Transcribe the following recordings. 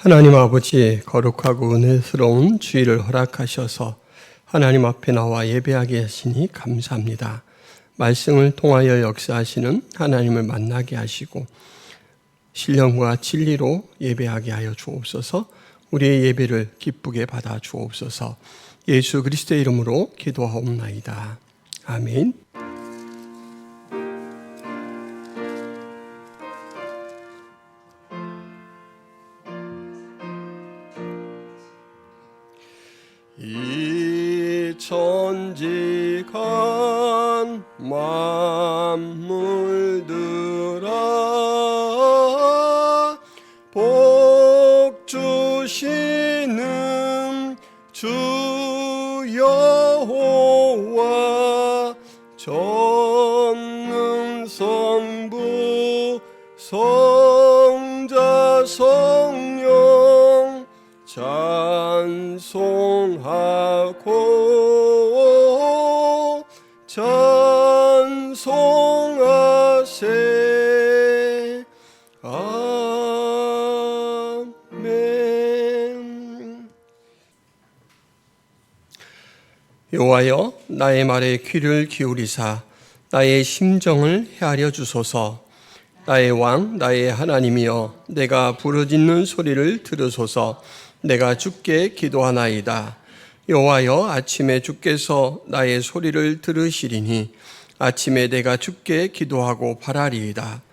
하나님 아버지, 거룩하고 은혜스러운 주일을 허락하셔서 하나님 앞에 나와 예배하게 하시니 감사합니다. 말씀을 통하여 역사하시는 하나님을 만나게 하시고 신령과 진리로 예배하게 하여 주옵소서. 우리의 예배를 기쁘게 받아 주옵소서. 예수 그리스도의 이름으로 기도하옵나이다. 아멘. 이 천지간 만물들아 복 주시는 주 여호와 전능 성부 성자 성령 찬송하고 찬송하세. 아멘. 여호와여, 나의 말에 귀를 기울이사 나의 심정을 헤아려 주소서. 나의 왕, 나의 하나님이여, 내가 부르짖는 소리를 들으소서. 내가 주께 기도하나이다. 여호와여, 아침에 주께서 나의 소리를 들으시리니 아침에 내가 주께 기도하고 바라리이다.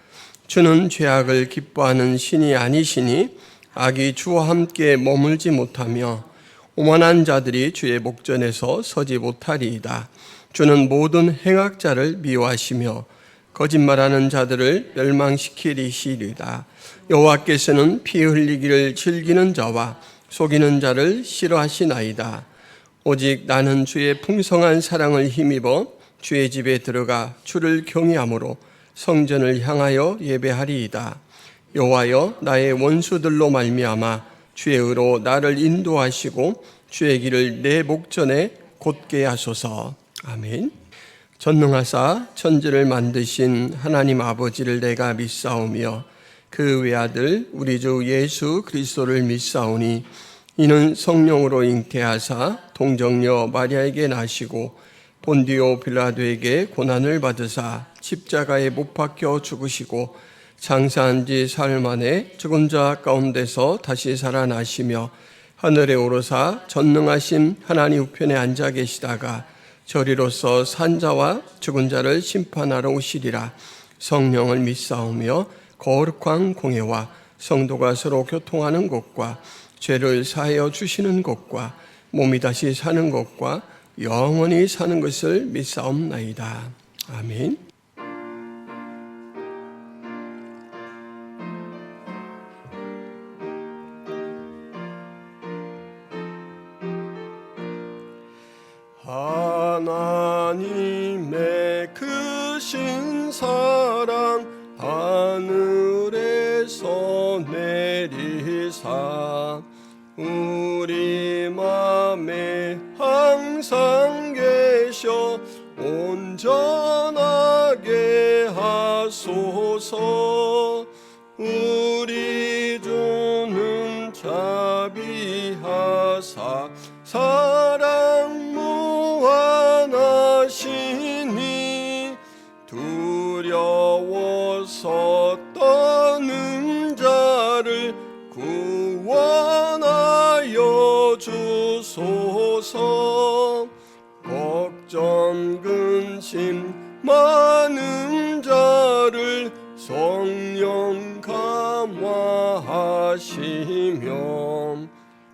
주는 죄악을 기뻐하는 신이 아니시니 악이 주와 함께 머물지 못하며 오만한 자들이 주의 목전에서 서지 못하리이다. 주는 모든 행악자를 미워하시며 거짓말하는 자들을 멸망시키리시리이다. 여호와께서는 피 흘리기를 즐기는 자와 속이는 자를 싫어하시나이다. 오직 나는 주의 풍성한 사랑을 힘입어 주의 집에 들어가 주를 경외함으로 성전을 향하여 예배하리이다. 여호와여, 나의 원수들로 말미암아 주의 의로 나를 인도하시고 주의 길을 내 목전에 곧게 하소서. 아멘. 전능하사 천지를 만드신 하나님 아버지를 내가 믿사오며 그 외아들 우리 주 예수 그리스도를 믿사오니 이는 성령으로 잉태하사 동정녀 마리아에게 나시고 본디오 빌라도에게 고난을 받으사 십자가에 못 박혀 죽으시고 장사한 지 사흘 만에 죽은 자 가운데서 다시 살아나시며 하늘에 오르사 전능하신 하나님 우편에 앉아 계시다가 저리로서 산자와 죽은 자를 심판하러 오시리라. 성령을 믿사오며 거룩한 공회와 성도가 서로 교통하는 것과 죄를 사하여 주시는 것과 몸이 다시 사는 것과 영원히 사는 것을 믿사옵나이다. 아멘. 하나님의 크신 사랑 하늘에서 내리사 우리 맘에 항상 계셔 온전하게 하소서. 우리 주는 자비하사 사랑 무한하시니 두려워서 떠는 자를 구원하여 주소서. 걱정 근심 많은 자를 성령 감화하시며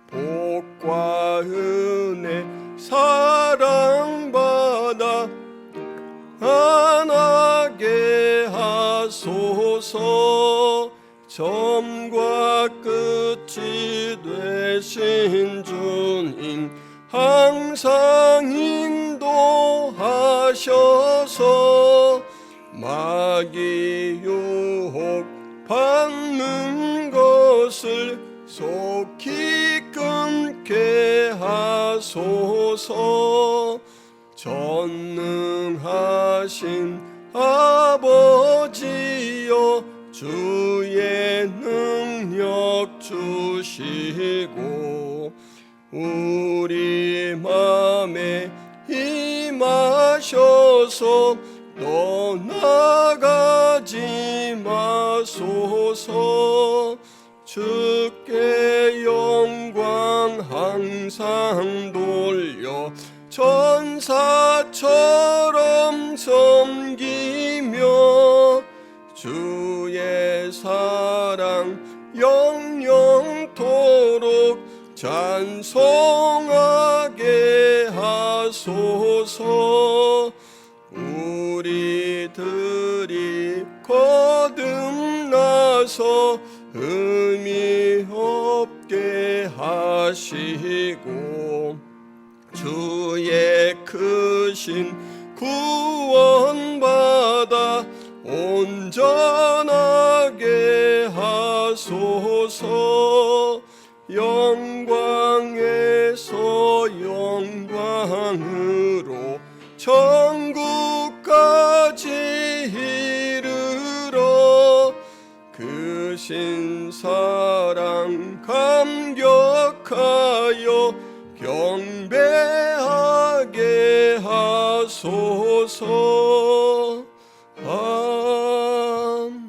복과 은혜 사랑받아 안하게 하소서. 처음과 끝이 되신 주님 항상 인도하셔서 마귀 유혹 받는 것을 속히 끊게 하소서. 전능하신 아버지여 주의 능력 주시고 우리 맘에 임하셔서 떠나가지 마소서. 주께 영광 항상 돌려 천사처럼 섬기며 주의 사랑 영영토록 찬송하게 하소서. 우리들이 거듭나서 의미 없게 하시고 주의 크신 구원받아 온전하게 하소서. 영광에서 영광으로 천국까지 이르러 그 신사랑 감격하여 경배하게 하소서. 아멘.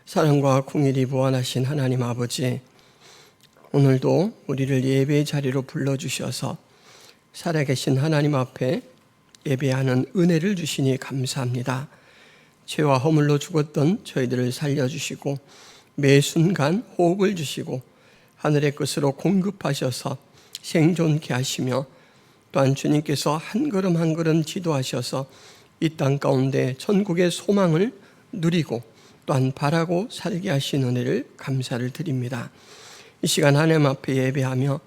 사랑과 긍휼이 무한하신 하나님 아버지, 오늘도 우리를 예배의 자리로 불러주셔서 살아계신 하나님 앞에 예배하는 은혜를 주시니 감사합니다. 죄와 허물로 죽었던 저희들을 살려주시고 매 순간 호흡을 주시고 하늘의 끝으로 공급하셔서 생존케 하시며 또한 주님께서 한 걸음 한 걸음 지도하셔서 이 땅 가운데 천국의 소망을 누리고 또한 바라고 살게 하신 은혜를 감사를 드립니다. 이 시간 하나님 앞에 예배하며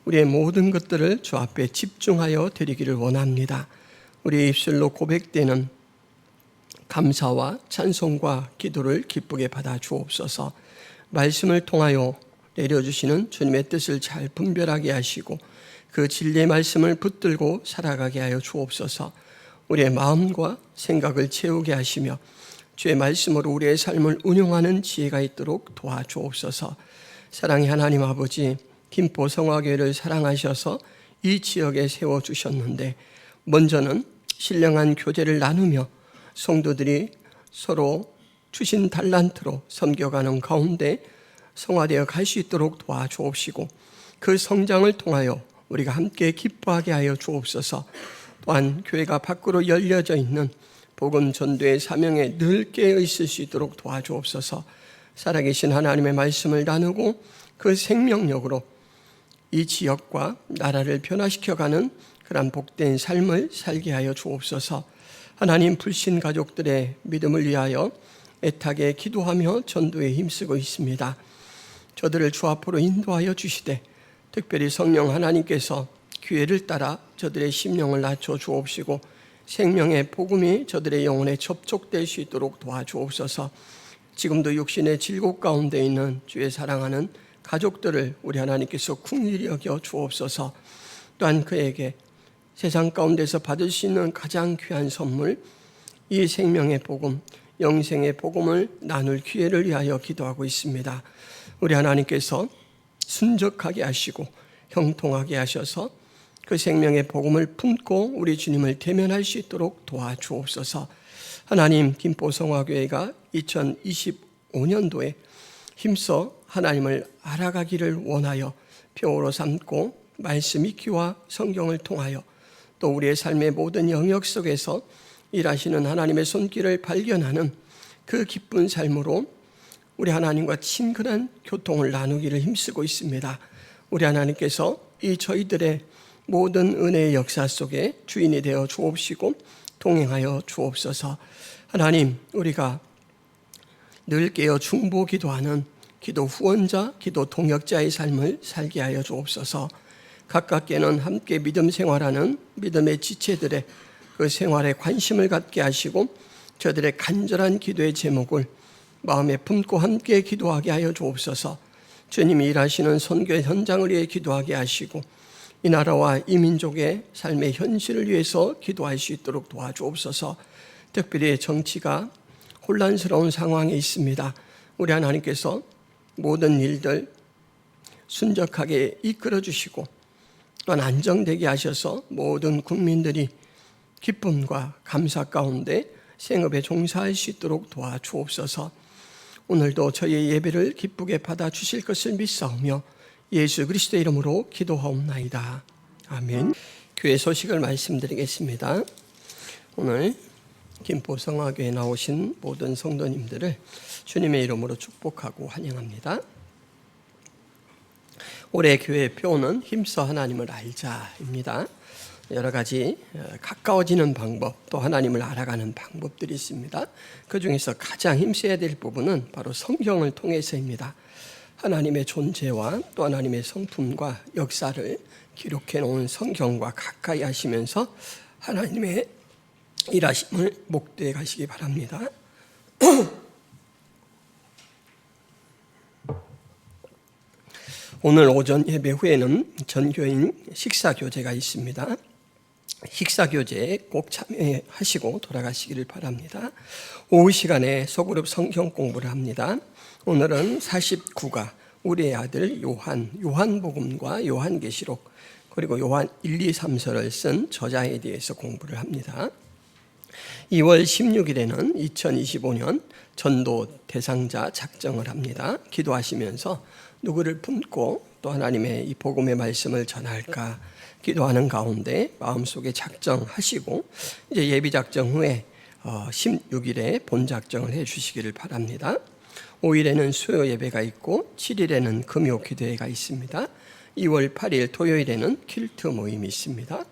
우리의 모든 것들을 주 앞에 집중하여 드리기를 원합니다. 우리의 입술로 고백되는 감사와 찬송과 기도를 기쁘게 받아 주옵소서. 말씀을 통하여 내려주시는 주님의 뜻을 잘 분별하게 하시고 그 진리의 말씀을 붙들고 살아가게 하여 주옵소서. 우리의 마음과 생각을 채우게 하시며 주의 말씀으로 우리의 삶을 운용하는 지혜가 있도록 도와주옵소서. 사랑의 하나님 아버지, 김포 성화교회를 사랑하셔서 이 지역에 세워주셨는데 먼저는 신령한 교제를 나누며 성도들이 서로 주신 달란트로 섬겨가는 가운데 성화되어 갈 수 있도록 도와주옵시고 그 성장을 통하여 우리가 함께 기뻐하게 하여 주옵소서. 또한 교회가 밖으로 열려져 있는 복음 전도의 사명에 늘 깨어 있을 수 있도록 도와주옵소서. 살아계신 하나님의 말씀을 나누고 그 생명력으로 이 지역과 나라를 변화시켜가는 그런 복된 삶을 살게 하여 주옵소서. 하나님, 불신 가족들의 믿음을 위하여 애타게 기도하며 전도에 힘쓰고 있습니다. 저들을 주 앞으로 인도하여 주시되 특별히 성령 하나님께서 기회를 따라 저들의 심령을 낮춰 주옵시고 생명의 복음이 저들의 영혼에 접촉될 수 있도록 도와주옵소서. 지금도 육신의 질곡 가운데 있는 주의 사랑하는 가족들을 우리 하나님께서 긍휼히 여겨 주옵소서. 또한 그에게 세상 가운데서 받을 수 있는 가장 귀한 선물, 이 생명의 복음, 영생의 복음을 나눌 기회를 위하여 기도하고 있습니다. 우리 하나님께서 순적하게 하시고 형통하게 하셔서 그 생명의 복음을 품고 우리 주님을 대면할 수 있도록 도와주옵소서. 하나님, 김포성화교회가 2025년도에 힘써 하나님을 알아가기를 원하여 표어로 삼고 말씀 읽기와 성경을 통하여 또 우리의 삶의 모든 영역 속에서 일하시는 하나님의 손길을 발견하는 그 기쁜 삶으로 우리 하나님과 친근한 교통을 나누기를 힘쓰고 있습니다. 우리 하나님께서 이 저희들의 모든 은혜의 역사 속에 주인이 되어 주옵시고 동행하여 주옵소서. 하나님, 우리가 늘 깨어 중보 기도하는 기도 후원자, 기도 동역자의 삶을 살게 하여 주옵소서. 가깝게는 함께 믿음 생활하는 믿음의 지체들의 그 생활에 관심을 갖게 하시고 저들의 간절한 기도의 제목을 마음에 품고 함께 기도하게 하여 주옵소서. 주님이 일하시는 선교 현장을 위해 기도하게 하시고 이 나라와 이 민족의 삶의 현실을 위해서 기도할 수 있도록 도와주옵소서. 특별히 정치가 혼란스러운 상황에 있습니다. 우리 하나님께서 모든 일들 순적하게 이끌어 주시고 또한 안정되게 하셔서 모든 국민들이 기쁨과 감사 가운데 생업에 종사할 수 있도록 도와주옵소서. 오늘도 저희의 예배를 기쁘게 받아주실 것을 믿사오며 예수 그리스도의 이름으로 기도하옵나이다. 아멘. 교회 소식을 말씀드리겠습니다. 오늘 김포성화교에 나오신 모든 성도님들을 주님의 이름으로 축복하고 환영합니다. 올해 교회 표는 힘써 하나님을 알자입니다. 여러 가지 가까워지는 방법, 또 하나님을 알아가는 방법들이 있습니다. 그 중에서 가장 힘써야 될 부분은 바로 성경을 통해서입니다. 하나님의 존재와 또 하나님의 성품과 역사를 기록해 놓은 성경과 가까이 하시면서 하나님의 일하심을 목도해 가시기 바랍니다. 오늘 오전 예배 후에는 전교인 식사교제가 있습니다. 식사교제에 꼭 참여하시고 돌아가시기를 바랍니다. 오후 시간에 소그룹 성경 공부를 합니다. 오늘은 49가 우리의 아들 요한복음과 요한계시록 그리고 요한 1, 2, 3서를 쓴 저자에 대해서 공부를 합니다. 2월 16일에는 2025년 전도 대상자 작정을 합니다. 기도하시면서 누구를 품고 또 하나님의 이 복음의 말씀을 전할까 기도하는 가운데 마음속에 작정하시고 이제 예비 작정 후에 16일에 본 작정을 해 주시기를 바랍니다. 5일에는 수요 예배가 있고 7일에는 금요 기도회가 있습니다. 2월 8일 토요일에는 퀼트 모임이 있습니다.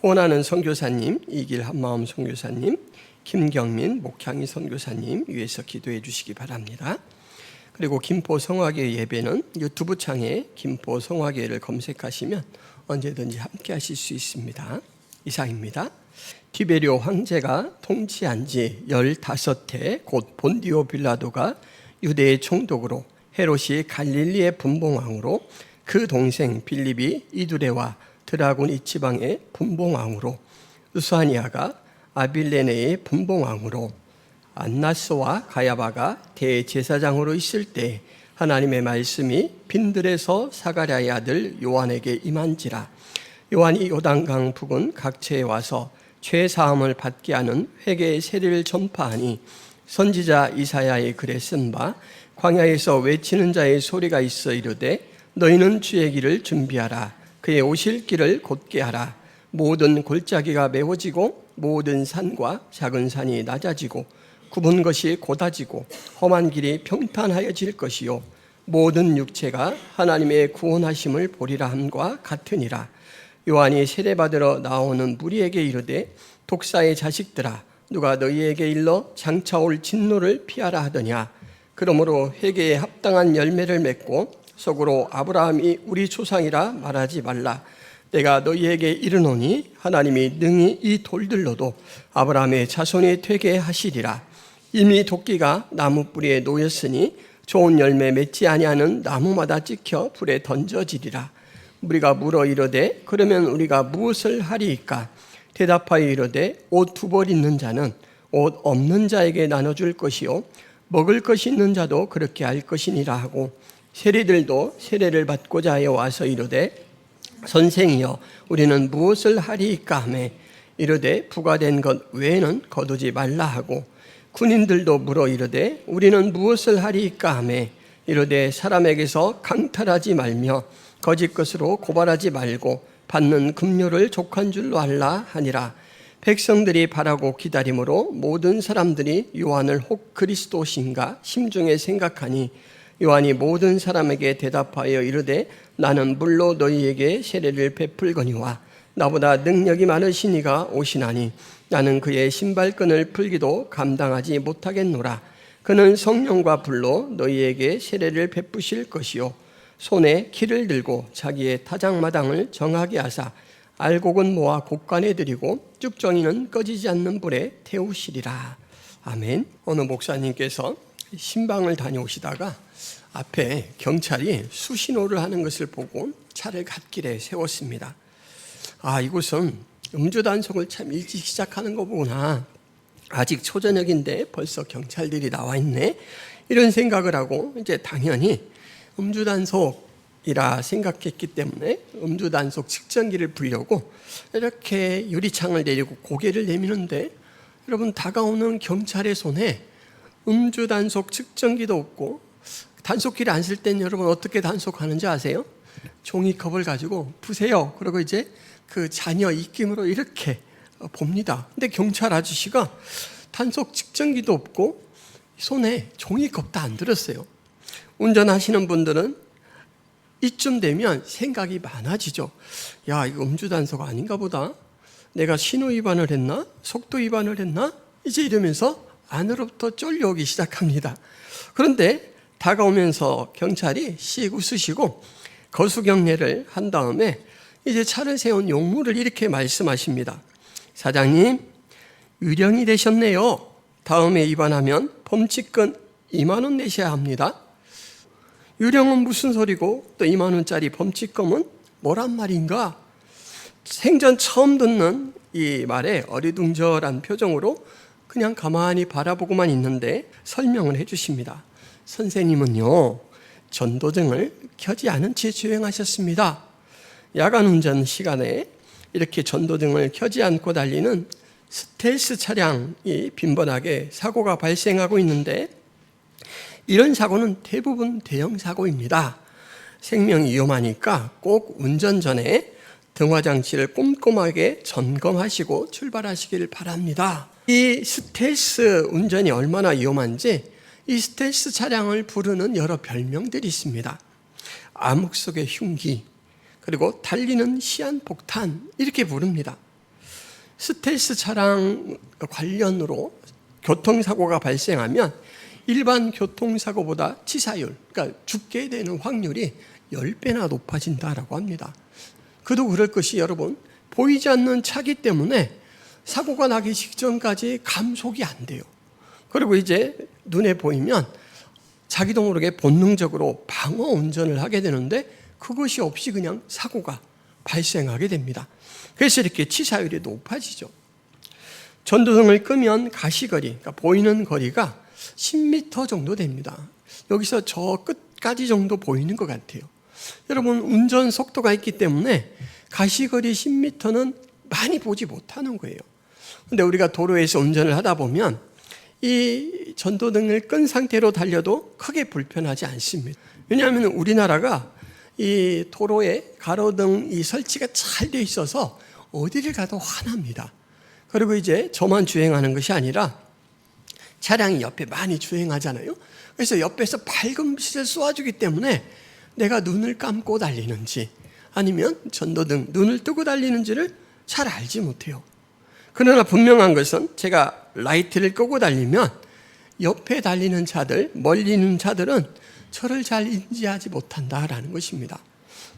후원하는 선교사님 이길 한마음 선교사님, 김경민 목향이 선교사님 위해서 기도해 주시기 바랍니다. 그리고 김포성화교회 예배는 유튜브 창에 김포성화교회를 검색하시면 언제든지 함께 하실 수 있습니다. 이상입니다. 티베리오 황제가 통치한 지 15해 곧 본디오 빌라도가 유대의 총독으로 헤롯이 갈릴리의 분봉왕으로 그 동생 빌립이 이두레와 드라곤 이지방의 분봉왕으로 루사니아가 아빌레네의 분봉왕으로 안나스와 가야바가 대제사장으로 있을 때 하나님의 말씀이 빈들에서 사가랴의 아들 요한에게 임한지라. 요한이 요단강 부근 각처에 와서 죄 사함을 받게 하는 회개의 세례를 전파하니 선지자 이사야의 글에 쓴 바 광야에서 외치는 자의 소리가 있어 이르되 너희는 주의 길을 준비하라. 그의 오실 길을 곧게 하라. 모든 골짜기가 메워지고 모든 산과 작은 산이 낮아지고 굽은 것이 곧아지고 험한 길이 평탄하여질 것이요 모든 육체가 하나님의 구원하심을 보리라 함과 같으니라. 요한이 세례받으러 나오는 무리에게 이르되 독사의 자식들아 누가 너희에게 일러 장차 올 진노를 피하라 하더냐. 그러므로 회개에 합당한 열매를 맺고 속으로 아브라함이 우리 조상이라 말하지 말라. 내가 너희에게 이르노니 하나님이 능히 이 돌들로도 아브라함의 자손이 되게 하시리라. 이미 도끼가 나무 뿌리에 놓였으니 좋은 열매 맺지 아니하는 나무마다 찍혀 불에 던져지리라. 우리가 물어 이르되 그러면 우리가 무엇을 하리이까? 대답하여 이르되 옷 2벌 있는 자는 옷 없는 자에게 나눠줄 것이요 먹을 것이 있는 자도 그렇게 할 것이니라 하고 세리들도 세례를 받고자 하여 와서 이르되 선생이여 우리는 무엇을 하리이까 하매 이르되 부과된 것 외에는 거두지 말라 하고 군인들도 물어 이르되 우리는 무엇을 하리이까 하매 이르되 사람에게서 강탈하지 말며 거짓 것으로 고발하지 말고 받는 급료를 족한 줄로 알라 하니라. 백성들이 바라고 기다림으로 모든 사람들이 요한을 혹 그리스도신가 심중에 생각하니 요한이 모든 사람에게 대답하여 이르되 나는 물로 너희에게 세례를 베풀거니와 나보다 능력이 많으신 이가 오시나니 나는 그의 신발끈을 풀기도 감당하지 못하겠노라. 그는 성령과 불로 너희에게 세례를 베푸실 것이요 손에 키를 들고 자기의 타작마당을 정하게 하사 알곡은 모아 곡간에 들이고 쭉정이는 꺼지지 않는 불에 태우시리라. 아멘. 어느 목사님께서 신방을 다녀오시다가 앞에 경찰이 수신호를 하는 것을 보고 차를 갓길에 세웠습니다. 아, 이곳은 음주 단속을 참 일찍 시작하는 거구나. 아직 초저녁인데 벌써 경찰들이 나와 있네. 이런 생각을 하고 이제 당연히 음주단속이라 생각했기 때문에 음주단속 측정기를 불려고 이렇게 유리창을 내리고 고개를 내미는데, 여러분, 다가오는 경찰의 손에 음주단속 측정기도 없고 단속기를 안 쓸 땐 여러분 어떻게 단속하는지 아세요? 종이컵을 가지고 부세요. 그리고 이제 그 자녀 입김으로 이렇게 봅니다. 근데 경찰 아저씨가 단속 측정기도 없고 손에 종이컵도 안 들었어요. 운전하시는 분들은 이쯤 되면 생각이 많아지죠. 야, 이거 음주단속 아닌가 보다. 내가 신호 위반을 했나? 속도 위반을 했나? 이제 이러면서 안으로부터 쫄려오기 시작합니다. 그런데 다가오면서 경찰이 씩 웃으시고 거수경례를 한 다음에 이제 차를 세운 용무를 이렇게 말씀하십니다. 사장님, 유령이 되셨네요. 다음에 위반하면 범칙금 2만 원 내셔야 합니다. 유령은 무슨 소리고 또 2만 원짜리 범칙금은 뭐란 말인가? 생전 처음 듣는 이 말에 어리둥절한 표정으로 그냥 가만히 바라보고만 있는데 설명을 해주십니다. 선생님은요, 전도등을 켜지 않은 채 주행하셨습니다. 야간 운전 시간에 이렇게 전도등을 켜지 않고 달리는 스텔스 차량이 빈번하게 사고가 발생하고 있는데, 이런 사고는 대부분 대형 사고입니다. 생명이 위험하니까 꼭 운전 전에 등화장치를 꼼꼼하게 점검하시고 출발하시길 바랍니다. 이 스텔스 운전이 얼마나 위험한지 이 스텔스 차량을 부르는 여러 별명들이 있습니다. 암흑 속의 흉기, 그리고 달리는 시한폭탄, 이렇게 부릅니다. 스텔스 차량 관련으로 교통사고가 발생하면 일반 교통사고보다 치사율, 그러니까 죽게 되는 확률이 10배나 높아진다라고 합니다. 그도 그럴 것이, 여러분, 보이지 않는 차기 때문에 사고가 나기 직전까지 감속이 안 돼요. 그리고 이제 눈에 보이면 자기도 모르게 본능적으로 방어 운전을 하게 되는데 그것이 없이 그냥 사고가 발생하게 됩니다. 그래서 이렇게 치사율이 높아지죠. 전도등을 끄면 가시거리, 그러니까 보이는 거리가 10m 정도 됩니다. 여기서 저 끝까지 정도 보이는 것 같아요. 여러분, 운전 속도가 있기 때문에 가시거리 10m는 많이 보지 못하는 거예요. 근데 우리가 도로에서 운전을 하다 보면 이 전도등을 끈 상태로 달려도 크게 불편하지 않습니다. 왜냐하면 우리나라가 이 도로에 가로등 이 설치가 잘 돼 있어서 어디를 가도 환합니다. 그리고 이제 저만 주행하는 것이 아니라 차량이 옆에 많이 주행하잖아요. 그래서 옆에서 밝은 빛을 쏘아주기 때문에 내가 눈을 감고 달리는지 아니면 전도등 눈을 뜨고 달리는지를 잘 알지 못해요. 그러나 분명한 것은 제가 라이트를 끄고 달리면 옆에 달리는 차들, 멀리 있는 차들은 저를 잘 인지하지 못한다라는 것입니다.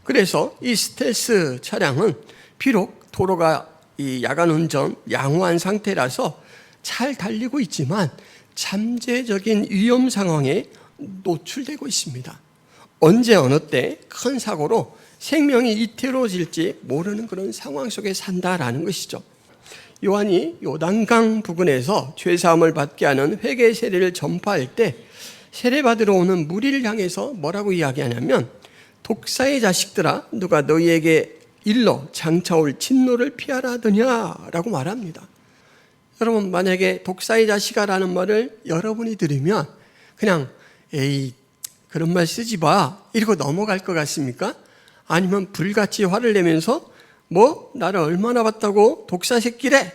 그래서 이 스텔스 차량은 비록 도로가 이 야간 운전 양호한 상태라서 잘 달리고 있지만 잠재적인 위험 상황에 노출되고 있습니다. 언제 어느 때 큰 사고로 생명이 이태로워질지 모르는 그런 상황 속에 산다라는 것이죠. 요한이 요단강 부근에서 죄사함을 받게 하는 회개 세례를 전파할 때 세례받으러 오는 무리를 향해서 뭐라고 이야기하냐면, 독사의 자식들아, 누가 너희에게 일러 장차올 진노를 피하라 하더냐라고 말합니다. 여러분, 만약에 독사의 자식아라는 말을 여러분이 들으면 그냥 에이, 그런 말 쓰지 마 이러고 넘어갈 것 같습니까? 아니면 불같이 화를 내면서 뭐 나를 얼마나 봤다고 독사 새끼래?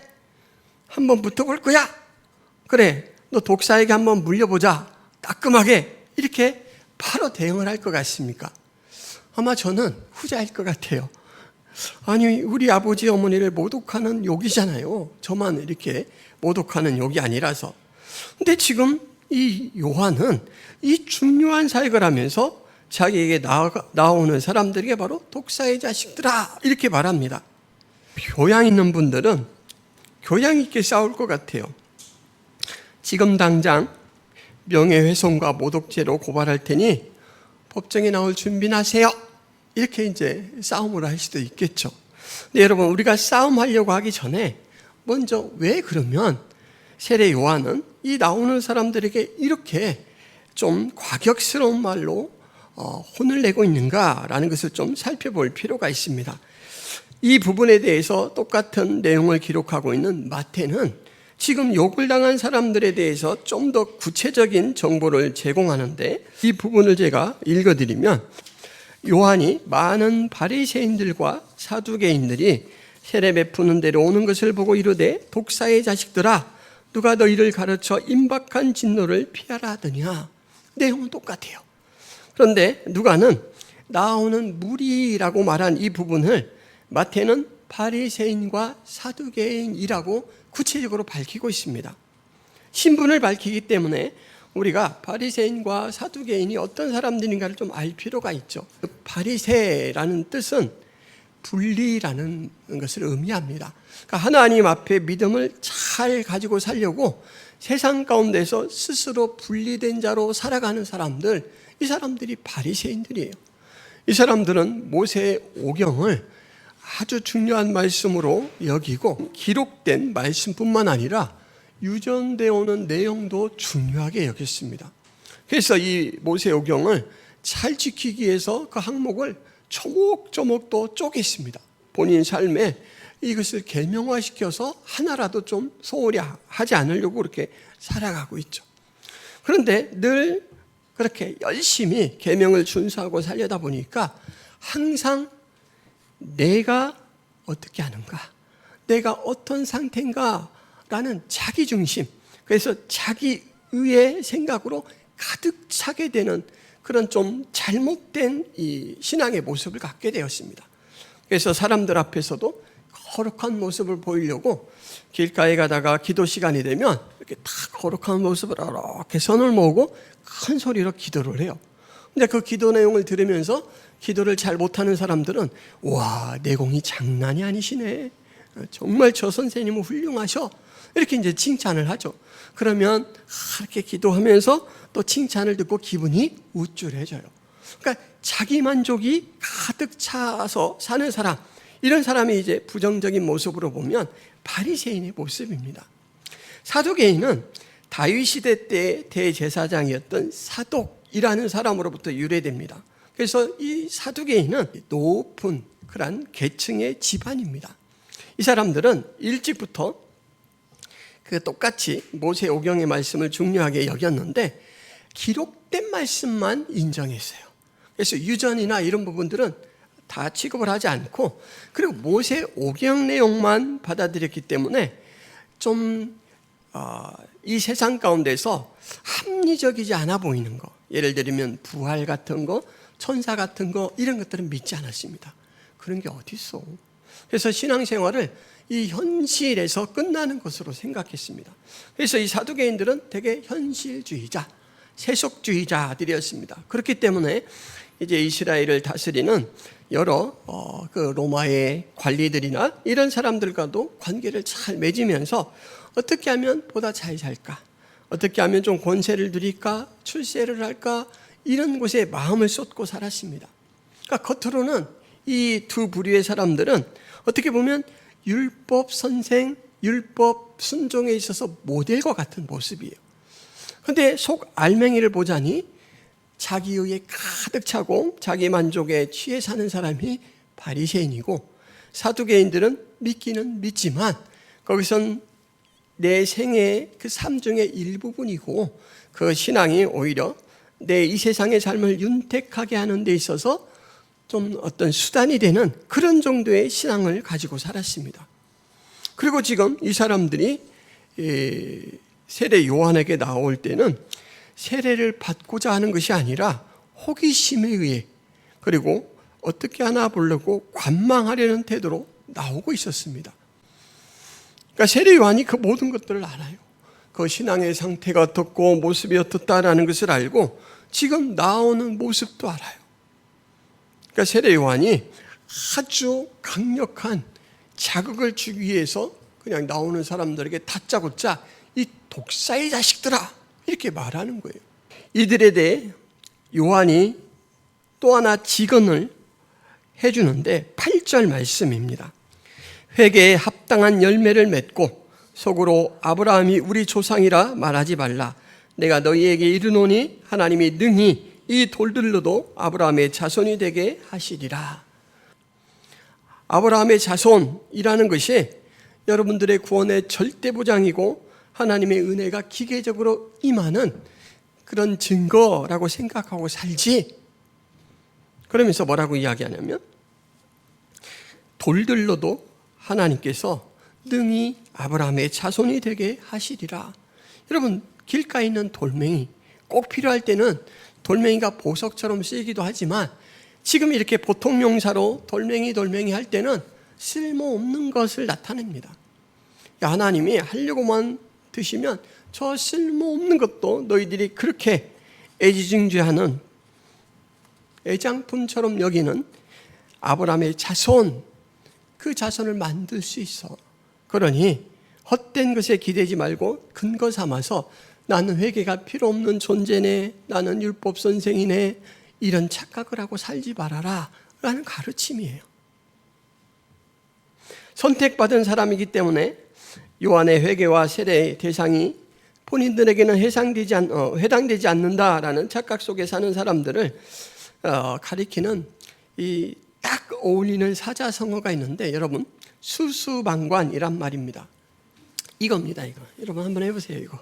한번 붙어볼 거야? 그래, 너 독사에게 한번 물려보자, 따끔하게, 이렇게 바로 대응을 할 것 같습니까? 아마 저는 후자일 것 같아요. 아니, 우리 아버지 어머니를 모독하는 욕이잖아요. 저만 이렇게 모독하는 욕이 아니라서. 근데 지금 이 요한은 이 중요한 사역을 하면서 자기에게 나오는 사람들에게 바로 독사의 자식들아 이렇게 말합니다. 교양 있는 분들은 교양 있게 싸울 것 같아요. 지금 당장 명예훼손과 모독죄로 고발할 테니 법정에 나올 준비나 하세요. 이렇게 이제 싸움을 할 수도 있겠죠. 근데 여러분, 우리가 싸움하려고 하기 전에 먼저 왜 그러면 세례 요한은 이 나오는 사람들에게 이렇게 좀 과격스러운 말로 혼을 내고 있는가라는 것을 좀 살펴볼 필요가 있습니다. 이 부분에 대해서 똑같은 내용을 기록하고 있는 마태는 지금 욕을 당한 사람들에 대해서 좀 더 구체적인 정보를 제공하는데, 이 부분을 제가 읽어드리면, 요한이 많은 바리새인들과 사두개인들이 세례 베푸는 데로 오는 것을 보고 이르되 독사의 자식들아, 누가 너희를 가르쳐 임박한 진노를 피하라 하더냐. 내용은 똑같아요. 그런데 누가는 나오는 무리라고 말한 이 부분을 마태는 바리새인과 사두개인이라고 구체적으로 밝히고 있습니다. 신분을 밝히기 때문에 우리가 바리새인과 사두개인이 어떤 사람들인가를 좀 알 필요가 있죠. 바리새라는 뜻은 분리라는 것을 의미합니다. 그러니까 하나님 앞에 믿음을 잘 가지고 살려고 세상 가운데서 스스로 분리된 자로 살아가는 사람들, 이 사람들이 바리새인들이에요. 이 사람들은 모세의 오경을 아주 중요한 말씀으로 여기고 기록된 말씀뿐만 아니라 유전되어 오는 내용도 중요하게 여겼습니다. 그래서 이 모세오경을 잘 지키기 위해서 그 항목을 조목조목 또 쪼갰습니다. 본인 삶에 이것을 계명화시켜서 하나라도 좀 소홀히 하지 않으려고 그렇게 살아가고 있죠. 그런데 늘 그렇게 열심히 계명을 준수하고 살려다 보니까 항상 내가 어떻게 하는가, 내가 어떤 상태인가 라는 자기중심, 그래서 자기의의 생각으로 가득 차게 되는 그런 좀 잘못된 이 신앙의 모습을 갖게 되었습니다. 그래서 사람들 앞에서도 거룩한 모습을 보이려고 길가에 가다가 기도 시간이 되면 이렇게 딱 거룩한 모습을 이렇게 손을 모으고 큰 소리로 기도를 해요. 근데 그 기도 내용을 들으면서 기도를 잘 못하는 사람들은 와, 내공이 장난이 아니시네, 정말 저 선생님은 훌륭하셔, 이렇게 이제 칭찬을 하죠. 그러면 이렇게 기도하면서 또 칭찬을 듣고 기분이 우쭐해져요. 그러니까 자기 만족이 가득 차서 사는 사람, 이런 사람이 이제 부정적인 모습으로 보면 바리새인의 모습입니다. 사두개인은 다윗 시대 때 대제사장이었던 사독이라는 사람으로부터 유래됩니다. 그래서 이 사두개인은 높은 그런 계층의 집안입니다. 이 사람들은 일찍부터 똑같이 모세오경의 말씀을 중요하게 여겼는데 기록된 말씀만 인정했어요. 그래서 유전이나 이런 부분들은 다 취급을 하지 않고, 그리고 모세오경 내용만 받아들였기 때문에 좀 이 세상 가운데서 합리적이지 않아 보이는 거, 예를 들면 부활 같은 거, 천사 같은 거, 이런 것들은 믿지 않았습니다. 그런 게 어디 있어. 그래서 신앙생활을 이 현실에서 끝나는 것으로 생각했습니다. 그래서 이 사두개인들은 되게 현실주의자, 세속주의자들이었습니다. 그렇기 때문에 이제 이스라엘을 다스리는 여러 그 로마의 관리들이나 이런 사람들과도 관계를 잘 맺으면서 어떻게 하면 보다 잘 살까, 어떻게 하면 좀 권세를 누릴까, 출세를 할까, 이런 곳에 마음을 쏟고 살았습니다. 그러니까 겉으로는 이 두 부류의 사람들은 어떻게 보면 율법 선생, 율법 순종에 있어서 모델과 같은 모습이에요. 그런데 속 알맹이를 보자니 자기의에 가득 차고 자기 만족에 취해 사는 사람이 바리새인이고, 사두개인들은 믿기는 믿지만 거기선 내 생의 그 삶 중의 일부분이고, 그 신앙이 오히려 내 이 세상의 삶을 윤택하게 하는 데 있어서 좀 어떤 수단이 되는 그런 정도의 신앙을 가지고 살았습니다. 그리고 지금 이 사람들이 세례 요한에게 나올 때는 세례를 받고자 하는 것이 아니라 호기심에 의해, 그리고 어떻게 하나 보려고 관망하려는 태도로 나오고 있었습니다. 그러니까 세례 요한이 그 모든 것들을 알아요. 그 신앙의 상태가 어떻고 모습이 어떻다라는 것을 알고 지금 나오는 모습도 알아요. 그러니까 세례 요한이 아주 강력한 자극을 주기 위해서 그냥 나오는 사람들에게 다짜고짜 이 독사의 자식들아, 이렇게 말하는 거예요. 이들에 대해 요한이 또 하나 직언을 해주는데 8절 말씀입니다. 회개에 합당한 열매를 맺고 속으로 아브라함이 우리 조상이라 말하지 말라. 내가 너희에게 이르노니 하나님이 능히 이 돌들로도 아브라함의 자손이 되게 하시리라. 아브라함의 자손이라는 것이 여러분들의 구원의 절대 보장이고 하나님의 은혜가 기계적으로 임하는 그런 증거라고 생각하고 살지. 그러면서 뭐라고 이야기하냐면 돌들로도 하나님께서 능히 아브라함의 자손이 되게 하시리라. 여러분, 길가에 있는 돌멩이, 꼭 필요할 때는 돌멩이가 보석처럼 쓰이기도 하지만 지금 이렇게 보통 명사로 돌멩이 할 때는 쓸모없는 것을 나타냅니다. 하나님이 하려고만 드시면 저 쓸모없는 것도 너희들이 그렇게 애지중지하는 애장품처럼 여기는 아브라함의 자손, 그 자손을 만들 수 있어. 그러니 헛된 것에 기대지 말고 근거 삼아서 나는 회개가 필요 없는 존재네, 나는 율법 선생이네, 이런 착각을 하고 살지 말아라 라는 가르침이에요. 선택받은 사람이기 때문에 요한의 회개와 세례의 대상이 본인들에게는 해당되지 않는다라는 착각 속에 사는 사람들을 가리키는 이 딱 어울리는 사자성어가 있는데, 여러분, 수수방관이란 말입니다. 이겁니다. 이거 여러분 한번 해보세요. 이거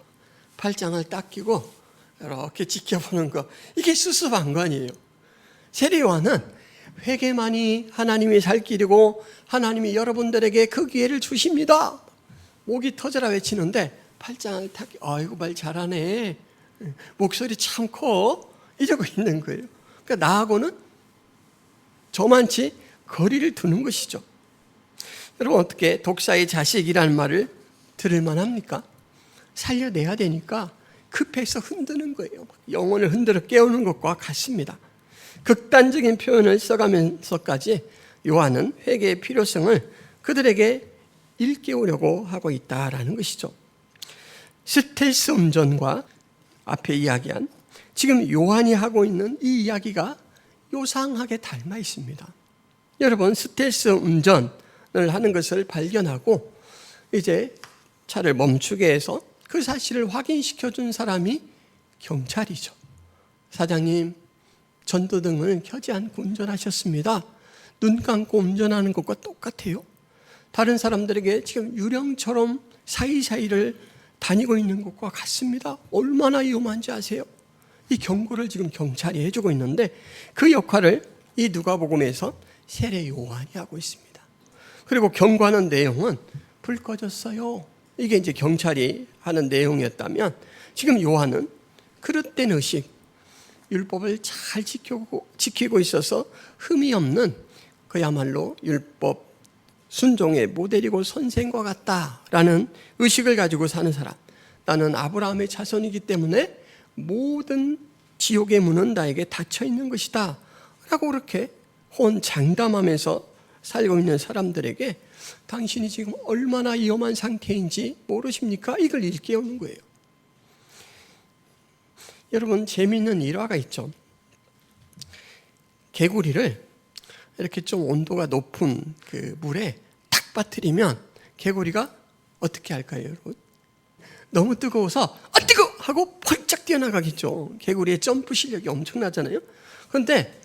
팔짱을 딱 끼고 이렇게 지켜보는 거, 이게 수수방관이에요. 세례요한은 회개만이 하나님이 살 길이고 하나님이 여러분들에게 그 기회를 주십니다, 목이 터져라 외치는데 팔짱을 딱, 아이고 말 잘하네, 목소리 참 커, 이러고 있는 거예요. 그러니까 나하고는 저만치 거리를 두는 것이죠. 여러분, 어떻게 독사의 자식이라는 말을 들을 만합니까? 살려내야 되니까 급해서 흔드는 거예요. 영혼을 흔들어 깨우는 것과 같습니다. 극단적인 표현을 써가면서까지 요한은 회개의 필요성을 그들에게 일깨우려고 하고 있다라는 것이죠. 스텔스 운전과 앞에 이야기한 지금 요한이 하고 있는 이 이야기가 요상하게 닮아 있습니다. 여러분, 스텔스 운전을 하는 것을 발견하고 이제 차를 멈추게 해서 그 사실을 확인시켜 준 사람이 경찰이죠. 사장님, 전도등을 켜지 않고 운전하셨습니다. 눈 감고 운전하는 것과 똑같아요. 다른 사람들에게 지금 유령처럼 사이사이를 다니고 있는 것과 같습니다. 얼마나 위험한지 아세요? 이 경고를 지금 경찰이 해주고 있는데 그 역할을 이 누가복음에서 세례 요한이 하고 있습니다. 그리고 경고하는 내용은 불 꺼졌어요, 이게 이제 경찰이 하는 내용이었다면, 지금 요한은 그릇된 의식, 율법을 잘 지키고 있어서 흠이 없는 그야말로 율법 순종의 모델이고 선생과 같다라는 의식을 가지고 사는 사람, 나는 아브라함의 자손이기 때문에 모든 지옥의 문은 나에게 닫혀 있는 것이다 라고 그렇게 혼장담하면서 살고 있는 사람들에게 당신이 지금 얼마나 위험한 상태인지 모르십니까? 이걸 일깨우는 거예요. 여러분, 재미있는 일화가 있죠. 개구리를 이렇게 좀 온도가 높은 그 물에 탁 빠뜨리면 개구리가 어떻게 할까요, 여러분? 너무 뜨거워서 뜨거워! 하고 펄쩍 뛰어나가겠죠. 개구리의 점프 실력이 엄청나잖아요. 그런데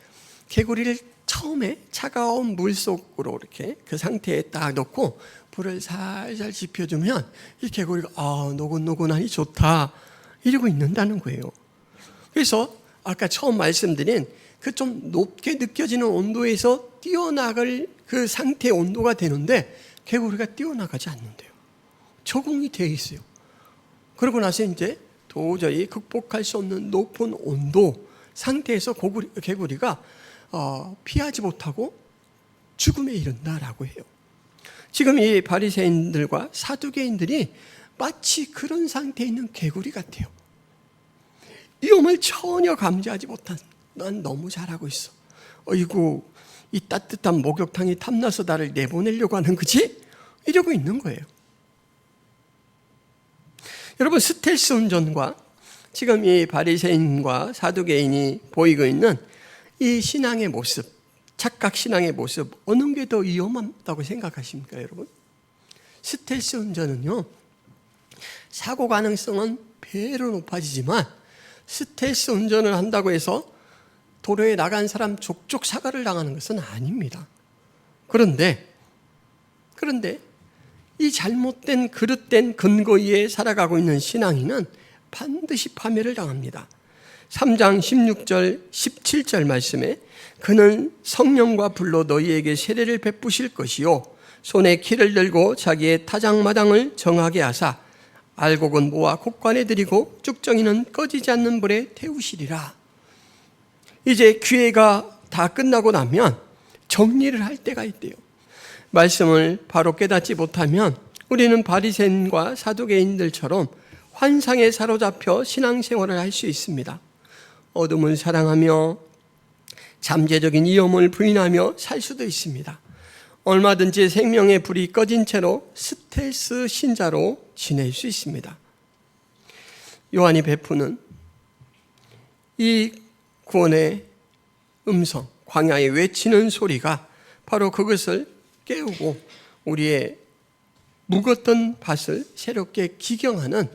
개구리를 처음에 차가운 물 속으로 이렇게 그 상태에 딱 넣고 불을 살살 지펴주면 이 개구리가 노곤노곤하니 좋다 이러고 있는다는 거예요. 그래서 아까 처음 말씀드린 그 좀 높게 느껴지는 온도에서 뛰어나갈 그 상태의 온도가 되는데 개구리가 뛰어나가지 않는데요. 적응이 되어 있어요. 그러고 나서 이제 도저히 극복할 수 없는 높은 온도 상태에서 개구리가 피하지 못하고 죽음에 이른다라고 해요. 지금 이 바리새인들과 사두개인들이 마치 그런 상태에 있는 개구리 같아요. 위험을 전혀 감지하지 못한, 난 너무 잘하고 있어, 어이구 이 따뜻한 목욕탕이 탐나서 나를 내보내려고 하는 거지? 이러고 있는 거예요. 여러분, 스텔스 운전과 지금 이 바리새인과 사두개인이 보이고 있는 이 신앙의 모습, 착각 신앙의 모습, 어느 게 더 위험하다고 생각하십니까, 여러분? 스텔스 운전은요, 사고 가능성은 배로 높아지지만 스텔스 운전을 한다고 해서 도로에 나간 사람 족족 사과를 당하는 것은 아닙니다. 그런데 이 잘못된 그릇된 근거 위에 살아가고 있는 신앙인은 반드시 파멸을 당합니다. 3장 16절 17절 말씀에 그는 성령과 불로 너희에게 세례를 베푸실 것이요 손에 키를 들고 자기의 타작마당을 정하게 하사 알곡은 모아 곡관에 들이고 쭉정이는 꺼지지 않는 불에 태우시리라. 이제 기회가 다 끝나고 나면 정리를 할 때가 있대요. 말씀을 바로 깨닫지 못하면 우리는 바리새인과 사두개인들처럼 환상에 사로잡혀 신앙생활을 할 수 있습니다. 어둠을 사랑하며 잠재적인 위험을 부인하며 살 수도 있습니다. 얼마든지 생명의 불이 꺼진 채로 스텔스 신자로 지낼 수 있습니다. 요한이 베푸는 이 구원의 음성, 광야에 외치는 소리가 바로 그것을 깨우고 우리의 묵었던 밭을 새롭게 기경하는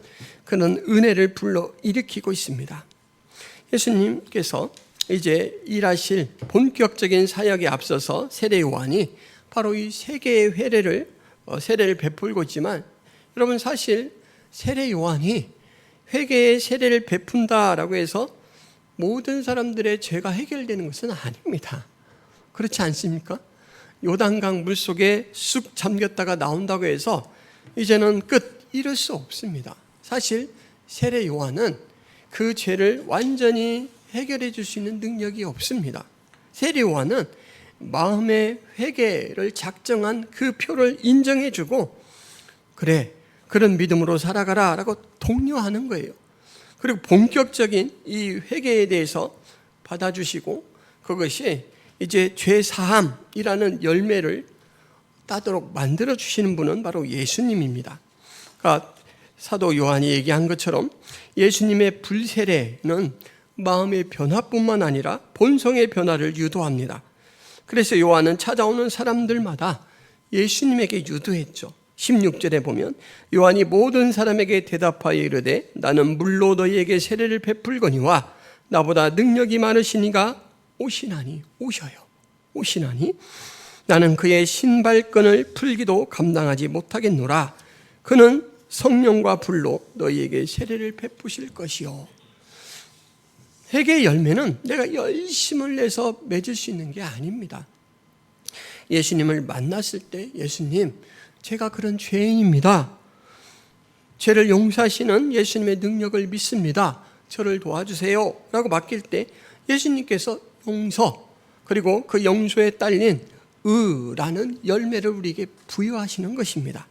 그런 은혜를 불러일으키고 있습니다. 예수님께서 이제 일하실 본격적인 사역에 앞서서 세례 요한이 바로 이 세 개의 세례를 베풀고 있지만 여러분 사실 세례 요한이 회개의 세례를 베푼다라고 해서 모든 사람들의 죄가 해결되는 것은 아닙니다. 그렇지 않습니까? 요단강 물속에 쑥 잠겼다가 나온다고 해서 이제는 끝, 이럴 수 없습니다. 사실 세례 요한은 그 죄를 완전히 해결해 줄 수 있는 능력이 없습니다. 세례 요한은 마음의 회개를 작정한 그 표를 인정해 주고 그래, 그런 믿음으로 살아가라 라고 독려하는 거예요. 그리고 본격적인 이 회개에 대해서 받아주시고 그것이 이제 죄사함이라는 열매를 따도록 만들어 주시는 분은 바로 예수님입니다. 그러니까 사도 요한이 얘기한 것처럼 예수님의 불세례는 마음의 변화뿐만 아니라 본성의 변화를 유도합니다. 그래서 요한은 찾아오는 사람들마다 예수님에게 유도했죠. 16절에 보면 요한이 모든 사람에게 대답하여 이르되 나는 물로 너희에게 세례를 베풀거니와 나보다 능력이 많으시니가 오시나니 나는 그의 신발끈을 풀기도 감당하지 못하겠노라. 그는 성령과 불로 너희에게 세례를 베푸실 것이요. 회개의 열매는 내가 열심을 내서 맺을 수 있는 게 아닙니다. 예수님을 만났을 때 예수님, 제가 그런 죄인입니다. 죄를 용서하시는 예수님의 능력을 믿습니다. 저를 도와주세요 라고 맡길 때 예수님께서 용서, 그리고 그 용서에 딸린 의라는 열매를 우리에게 부여하시는 것입니다.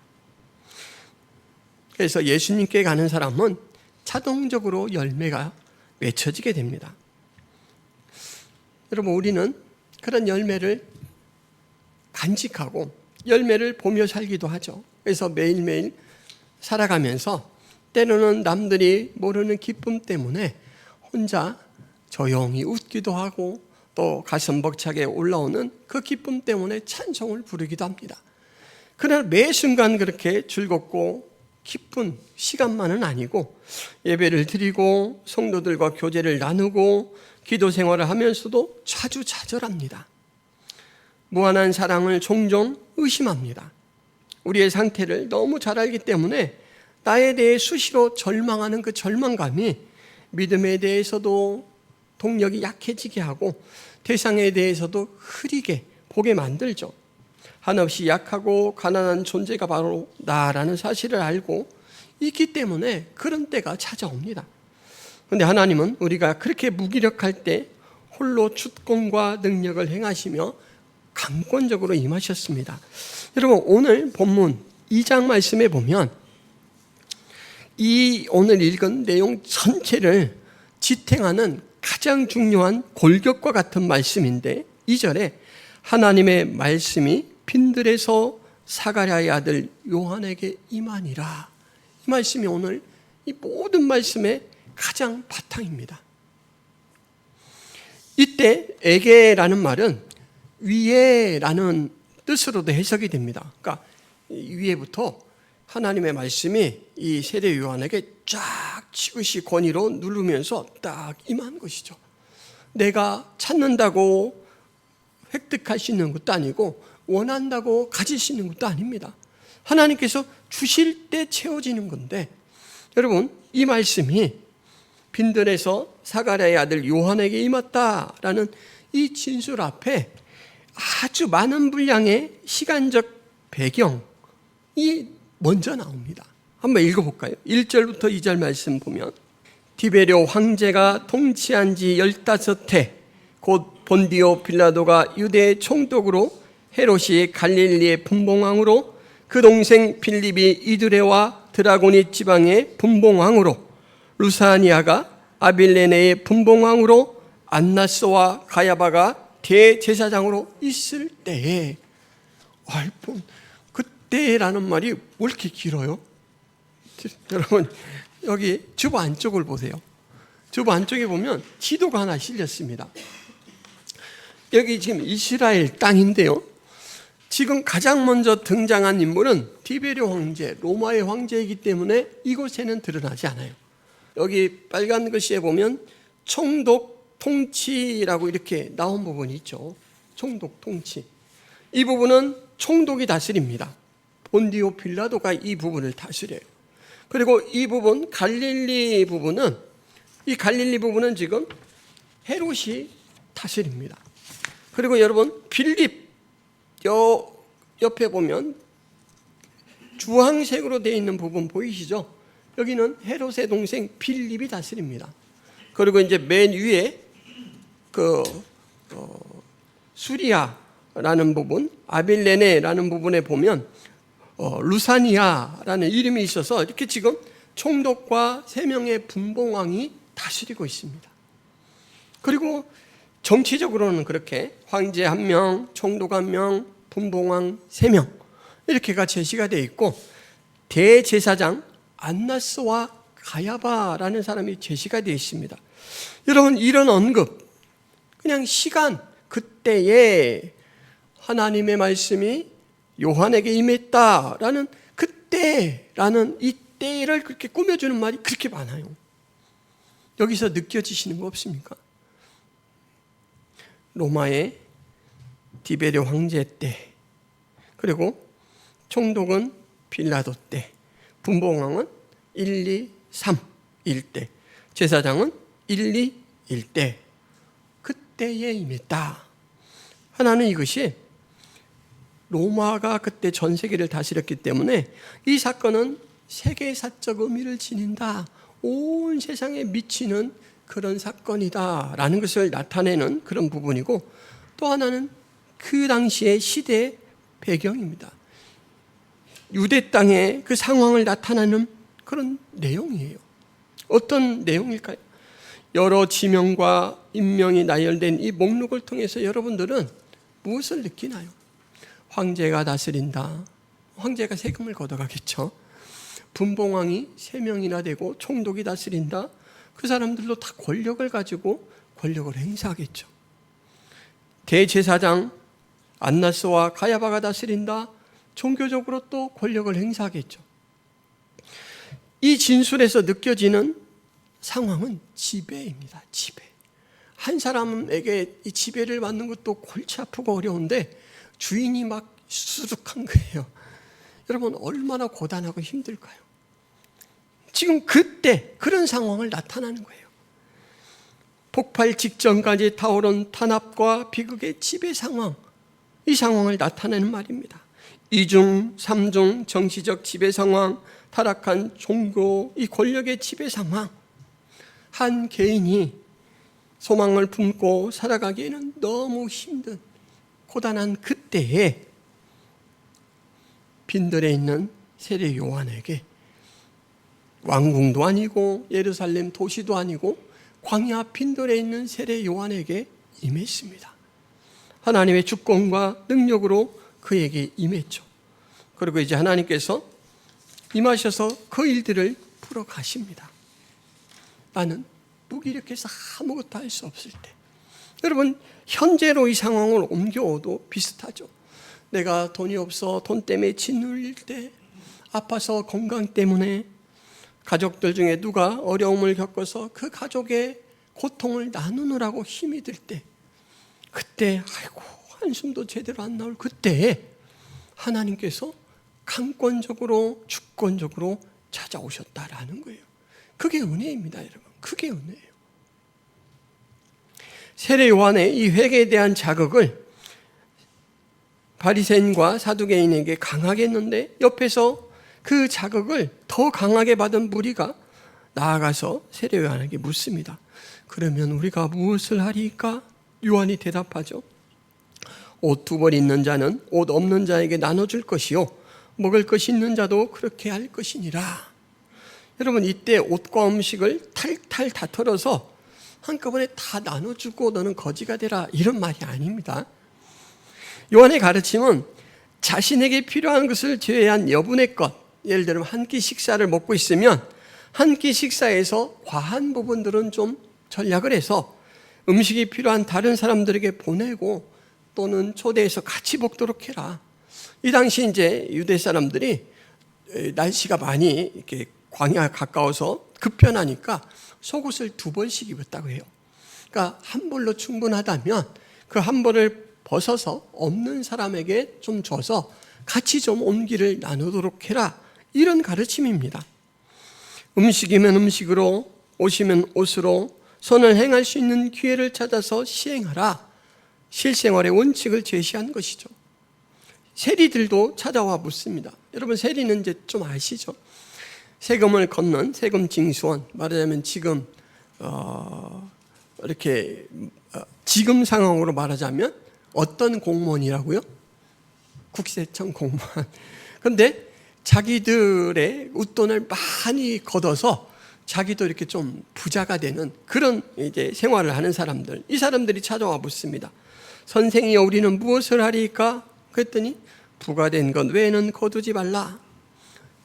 그래서 예수님께 가는 사람은 자동적으로 열매가 맺혀지게 됩니다. 여러분, 우리는 그런 열매를 간직하고 열매를 보며 살기도 하죠. 그래서 매일매일 살아가면서 때로는 남들이 모르는 기쁨 때문에 혼자 조용히 웃기도 하고 또 가슴 벅차게 올라오는 그 기쁨 때문에 찬송을 부르기도 합니다. 그러나 매 순간 그렇게 즐겁고 기쁜 시간만은 아니고 예배를 드리고 성도들과 교제를 나누고 기도 생활을 하면서도 자주 좌절합니다. 무한한 사랑을 종종 의심합니다. 우리의 상태를 너무 잘 알기 때문에 나에 대해 수시로 절망하는 그 절망감이 믿음에 대해서도 동력이 약해지게 하고 대상에 대해서도 흐리게 보게 만들죠. 한없이 약하고 가난한 존재가 바로 나라는 사실을 알고 있기 때문에 그런 때가 찾아옵니다. 그런데 하나님은 우리가 그렇게 무기력할 때 홀로 주권과 능력을 행하시며 강권적으로 임하셨습니다. 여러분, 오늘 본문 2장 말씀에 보면 이 오늘 읽은 내용 전체를 지탱하는 가장 중요한 골격과 같은 말씀인데 2절에 하나님의 말씀이 빈들에서 사가랴의 아들 요한에게 임하니라. 이 말씀이 오늘 이 모든 말씀의 가장 바탕입니다. 이때 에게라는 말은 위에라는 뜻으로도 해석이 됩니다. 그러니까 위에부터 하나님의 말씀이 이 세례 요한에게 쫙 지그시 권위로 누르면서 딱 임한 것이죠. 내가 찾는다고 획득할 수 있는 것도 아니고 원한다고 가질 수 있는 것도 아닙니다. 하나님께서 주실 때 채워지는 건데, 여러분, 이 말씀이 빈들에서 사가랴의 아들 요한에게 임했다라는 이 진술 앞에 아주 많은 분량의 시간적 배경이 먼저 나옵니다. 한번 읽어볼까요? 1절부터 2절 말씀 보면, 디베료 황제가 통치한 지 15해 곧 본디오 빌라도가 유대의 총독으로, 헤롯이 갈릴리의 분봉왕으로, 그 동생 빌립이 이두레와 드라고니 지방의 분봉왕으로, 루사니아가 아빌레네의 분봉왕으로, 안나스와 가야바가 대제사장으로 있을 때에, 그때라는 말이 왜 이렇게 길어요? 여러분, 여기 주보 안쪽을 보세요. 주보 안쪽에 보면 지도가 하나 실렸습니다. 여기 지금 이스라엘 땅인데요, 지금 가장 먼저 등장한 인물은 디베료 황제, 로마의 황제이기 때문에 이곳에는 드러나지 않아요. 여기 빨간 글씨에 보면 총독 통치라고 이렇게 나온 부분이 있죠. 총독 통치. 이 부분은 총독이 다스립니다. 본디오 빌라도가 이 부분을 다스려요. 그리고 이 부분, 갈릴리 부분은, 이 갈릴리 부분은 지금 헤롯이 다스립니다. 그리고 여러분, 빌립, 옆에 보면 주황색으로 되어 있는 부분 보이시죠? 여기는 헤롯의 동생 빌립이 다스립니다. 그리고 이제 맨 위에 수리아라는 부분, 아빌레네라는 부분에 보면 루사니아라는 이름이 있어서 이렇게 지금 총독과 3명의 분봉왕이 다스리고 있습니다. 그리고 정치적으로는 그렇게 황제 1명, 총독 1명, 분봉왕 3명 이렇게가 제시가 되어 있고, 대제사장 안나스와 가야바라는 사람이 제시가 되어 있습니다. 여러분, 이런 언급, 그냥 시간, 그때에 하나님의 말씀이 요한에게 임했다라는 그때라는 이 때를 그렇게 꾸며주는 말이 그렇게 많아요. 여기서 느껴지시는 거 없습니까? 로마의 디베료 황제 때, 그리고 총독은 빌라도 때, 분봉왕은 1, 2, 3 일때, 제사장은 1, 2 일때, 그때에 임했다. 하나는 이것이 로마가 그때 전 세계를 다스렸기 때문에 이 사건은 세계사적 의미를 지닌다, 온 세상에 미치는 그런 사건이다라는 것을 나타내는 그런 부분이고, 또 하나는 그 당시의 시대의 배경입니다. 유대 땅의 그 상황을 나타내는 그런 내용이에요. 어떤 내용일까요? 여러 지명과 인명이 나열된 이 목록을 통해서 여러분들은 무엇을 느끼나요? 황제가 다스린다. 황제가 세금을 걷어가겠죠. 분봉왕이 3명이나 되고 총독이 다스린다. 그 사람들도 다 권력을 가지고 권력을 행사하겠죠. 대제사장 안나스와 가야바가 다스린다. 종교적으로 또 권력을 행사하겠죠. 이 진술에서 느껴지는 상황은 지배입니다. 지배. 한 사람에게 이 지배를 받는 것도 골치 아프고 어려운데 주인이 막 수두룩한 거예요. 여러분, 얼마나 고단하고 힘들까요? 지금 그때 그런 상황을 나타나는 거예요. 폭발 직전까지 타오른 탄압과 비극의 지배 상황, 이 상황을 나타내는 말입니다. 2중, 3중 정치적 지배 상황, 타락한 종교, 이 권력의 지배 상황, 한 개인이 소망을 품고 살아가기에는 너무 힘든 고단한 그때에 빈들에 있는 세례 요한에게, 왕궁도 아니고 예루살렘 도시도 아니고 광야 빈들에 있는 세례 요한에게 임했습니다. 하나님의 주권과 능력으로 그에게 임했죠. 그리고 이제 하나님께서 임하셔서 그 일들을 풀어 가십니다. 나는 무기력해서 아무것도 할 수 없을 때, 여러분, 현재로 이 상황을 옮겨도 비슷하죠. 내가 돈이 없어 돈 때문에 짓눌릴 때, 아파서 건강 때문에, 가족들 중에 누가 어려움을 겪어서 그 가족의 고통을 나누느라고 힘이 들 때, 그때 아이고 한숨도 제대로 안 나올 그때에 하나님께서 강권적으로 주권적으로 찾아오셨다라는 거예요. 그게 은혜입니다, 여러분. 그게 은혜예요. 세례 요한의 이 회개에 대한 자극을 바리새인과 사두개인에게 강하게 했는데, 옆에서 그 자극을 더 강하게 받은 무리가 나아가서 세례 요한에게 묻습니다. 그러면 우리가 무엇을 하리까? 요한이 대답하죠. 옷 2벌 있는 자는 옷 없는 자에게 나눠줄 것이요, 먹을 것이 있는 자도 그렇게 할 것이니라. 여러분, 이때 옷과 음식을 탈탈 다 털어서 한꺼번에 다 나눠주고 너는 거지가 되라, 이런 말이 아닙니다. 요한의 가르침은 자신에게 필요한 것을 제외한 여분의 것, 예를 들면 한 끼 식사를 먹고 있으면 한 끼 식사에서 과한 부분들은 좀 전략을 해서 음식이 필요한 다른 사람들에게 보내고 또는 초대해서 같이 먹도록 해라. 이 당시 이제 유대 사람들이 날씨가 많이 이렇게 광야 가까워서 급변하니까 속옷을 2벌씩 입었다고 해요. 그러니까 한 벌로 충분하다면 그 한 벌을 벗어서 없는 사람에게 좀 줘서 같이 좀 온기를 나누도록 해라, 이런 가르침입니다. 음식이면 음식으로, 옷이면 옷으로 선을 행할 수 있는 기회를 찾아서 시행하라, 실생활의 원칙을 제시한 것이죠. 세리들도 찾아와 묻습니다. 여러분, 세리는 이제 좀 아시죠? 세금을 걷는 세금 징수원, 말하자면 지금 이렇게 지금 상황으로 말하자면 어떤 공무원이라고요? 국세청 공무원. 그런데 자기들의 웃돈을 많이 걷어서 자기도 이렇게 좀 부자가 되는 그런 이제 생활을 하는 사람들, 이 사람들이 찾아와 묻습니다. 선생이여, 우리는 무엇을 하리까? 그랬더니 부과된 것 외에는 거두지 말라.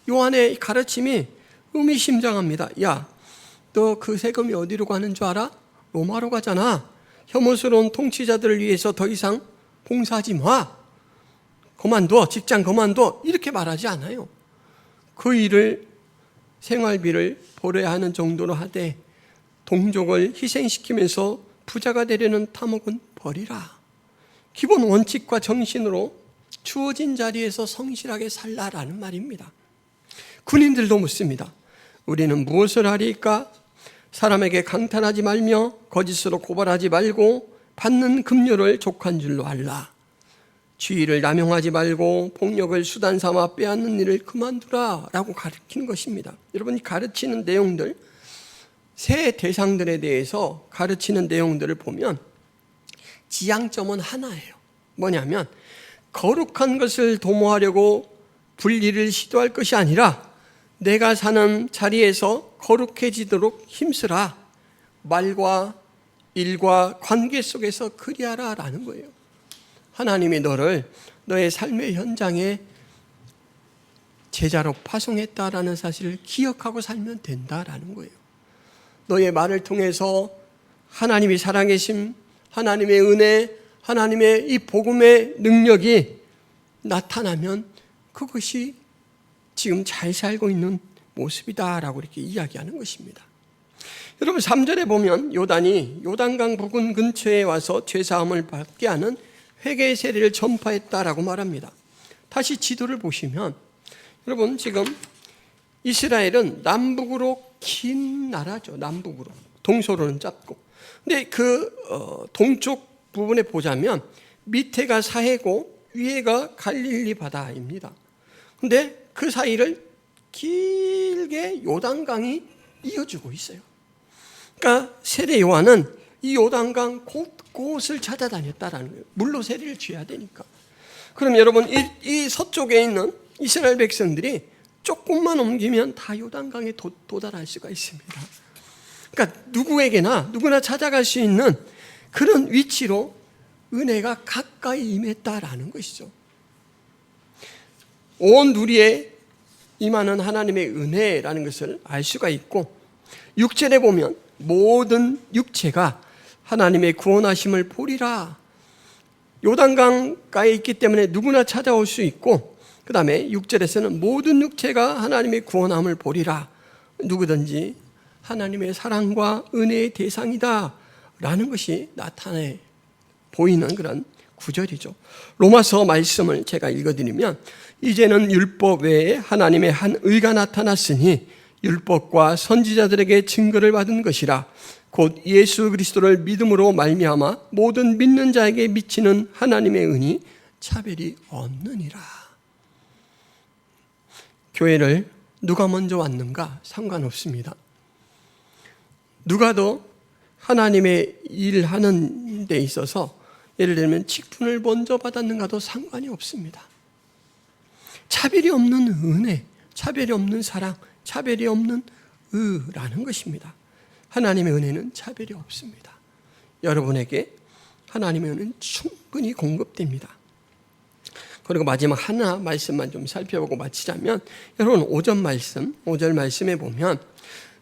요한의 가르침이 의미심장합니다. 야, 너 그 세금이 어디로 가는 줄 알아? 로마로 가잖아. 혐오스러운 통치자들을 위해서 더 이상 봉사하지 마. 그만둬, 직장 그만둬, 이렇게 말하지 않아요. 그 일을, 생활비를 벌어야 하는 정도로 하되 동족을 희생시키면서 부자가 되려는 탐욕은 버리라. 기본 원칙과 정신으로 주어진 자리에서 성실하게 살라라는 말입니다. 군인들도 묻습니다. 우리는 무엇을 하리까? 사람에게 강탈하지 말며 거짓으로 고발하지 말고 받는 급료를 족한 줄로 알라. 지위를 남용하지 말고 폭력을 수단 삼아 빼앗는 일을 그만두라 라고 가르치는 것입니다. 여러분, 가르치는 내용들, 세 대상들에 대해서 가르치는 내용들을 보면 지향점은 하나예요. 뭐냐면 거룩한 것을 도모하려고 분리를 시도할 것이 아니라 내가 사는 자리에서 거룩해지도록 힘쓰라. 말과 일과 관계 속에서 그리하라 라는 거예요. 하나님이 너를 너의 삶의 현장에 제자로 파송했다라는 사실을 기억하고 살면 된다라는 거예요. 너의 말을 통해서 하나님이 살아계심, 하나님의 은혜, 하나님의 이 복음의 능력이 나타나면 그것이 지금 잘 살고 있는 모습이다라고 이렇게 이야기하는 것입니다. 여러분, 3절에 보면 요단이 요단강 부근 근처에 와서 죄사함을 받게 하는 회개의 세례를 전파했다라고 말합니다. 다시 지도를 보시면 여러분, 지금 이스라엘은 남북으로 긴 나라죠. 남북으로. 동서로는 짧고. 근데 그 동쪽 부분에 보자면 밑에가 사해고 위에가 갈릴리 바다입니다. 근데 그 사이를 길게 요단강이 이어주고 있어요. 그러니까 세례 요한은 이 요단강 곳곳을 찾아다녔다라는 거예요. 물로 세례를 취해야 되니까. 그럼 여러분, 이 서쪽에 있는 이스라엘 백성들이 조금만 옮기면 다 요단강에 도달할 수가 있습니다. 그러니까 누구나 찾아갈 수 있는 그런 위치로 은혜가 가까이 임했다라는 것이죠. 온 누리에 임하는 하나님의 은혜라는 것을 알 수가 있고, 6절에 보면 모든 육체가 하나님의 구원하심을 보리라. 요단강가에 있기 때문에 누구나 찾아올 수 있고, 그 다음에 6절에서는 모든 육체가 하나님의 구원함을 보리라. 누구든지 하나님의 사랑과 은혜의 대상이다 라는 것이 나타내 보이는 그런 구절이죠. 로마서 말씀을 제가 읽어드리면, 이제는 율법 외에 하나님의 한 의가 나타났으니 율법과 선지자들에게 증거를 받은 것이라. 곧 예수 그리스도를 믿음으로 말미암아 모든 믿는 자에게 미치는 하나님의 은이 차별이 없느니라. 교회를 누가 먼저 왔는가 상관없습니다. 누가 더 하나님의 일하는 데 있어서 예를 들면 직분을 먼저 받았는가도 상관이 없습니다. 차별이 없는 은혜, 차별이 없는 사랑, 차별이 없는 의라는 것입니다. 하나님의 은혜는 차별이 없습니다. 여러분에게 하나님의 은혜는 충분히 공급됩니다. 그리고 마지막 하나 말씀만 좀 살펴보고 마치자면, 여러분 5절 말씀에 보면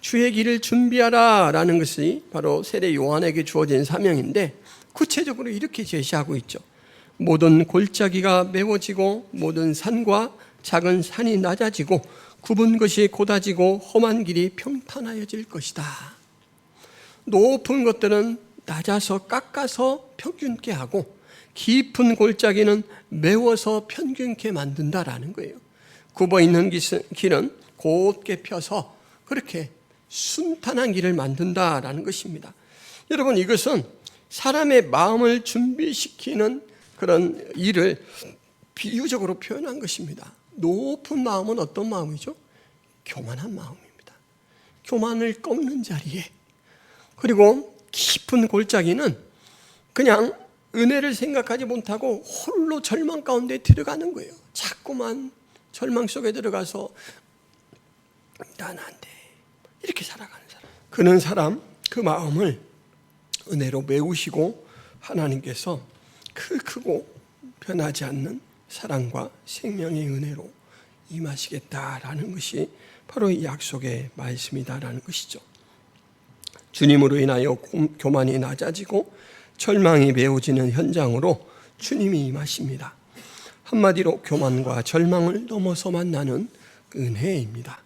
주의 길을 준비하라 라는 것이 바로 세례 요한에게 주어진 사명인데, 구체적으로 이렇게 제시하고 있죠. 모든 골짜기가 메워지고 모든 산과 작은 산이 낮아지고 굽은 것이 곧아지고 험한 길이 평탄하여질 것이다. 높은 것들은 낮아서 깎아서 평균케 하고 깊은 골짜기는 메워서 평균케 만든다라는 거예요. 굽어있는 길은 곧게 펴서 그렇게 순탄한 길을 만든다라는 것입니다. 여러분, 이것은 사람의 마음을 준비시키는 그런 일을 비유적으로 표현한 것입니다. 높은 마음은 어떤 마음이죠? 교만한 마음입니다. 교만을 꺾는 자리에. 그리고 깊은 골짜기는 그냥 은혜를 생각하지 못하고 홀로 절망 가운데 들어가는 거예요. 자꾸만 절망 속에 들어가서 난 안 돼, 이렇게 살아가는 사람. 그런 사람, 그 마음을 은혜로 메우시고 하나님께서 크고 변하지 않는 사랑과 생명의 은혜로 임하시겠다라는 것이 바로 이 약속의 말씀이다라는 것이죠. 주님으로 인하여 교만이 낮아지고 절망이 메워지는 현장으로 주님이 임하십니다. 한마디로 교만과 절망을 넘어서 만나는 은혜입니다.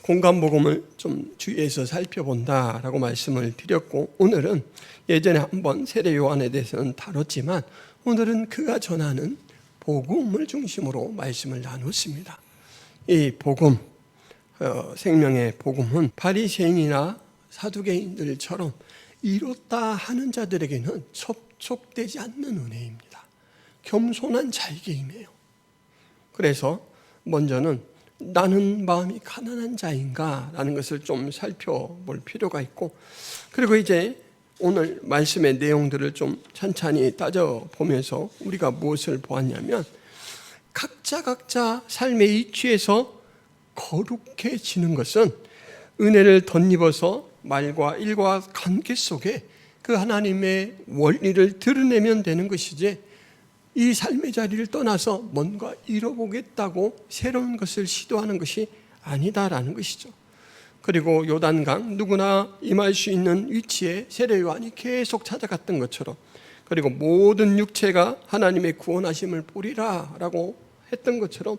공간복음을 좀 주의해서 살펴본다라고 말씀을 드렸고, 오늘은 예전에 한번 세례 요한에 대해서는 다뤘지만 오늘은 그가 전하는 복음을 중심으로 말씀을 나눴습니다. 이 복음, 생명의 복음은 바리새인이나 사두개인들처럼 이렇다 하는 자들에게는 접촉되지 않는 은혜입니다. 겸손한 자에게 임해요. 그래서 먼저는 나는 마음이 가난한 자인가 라는 것을 좀 살펴볼 필요가 있고, 그리고 이제 오늘 말씀의 내용들을 좀 찬찬히 따져보면서 우리가 무엇을 보았냐면, 각자 삶의 이치에서 거룩해지는 것은 은혜를 덧입어서 말과 일과 관계 속에 그 하나님의 원리를 드러내면 되는 것이지, 이 삶의 자리를 떠나서 뭔가 잃어보겠다고 새로운 것을 시도하는 것이 아니다라는 것이죠. 그리고 요단강 누구나 임할 수 있는 위치에 세례 요한이 계속 찾아갔던 것처럼, 그리고 모든 육체가 하나님의 구원하심을 보리라 라고 했던 것처럼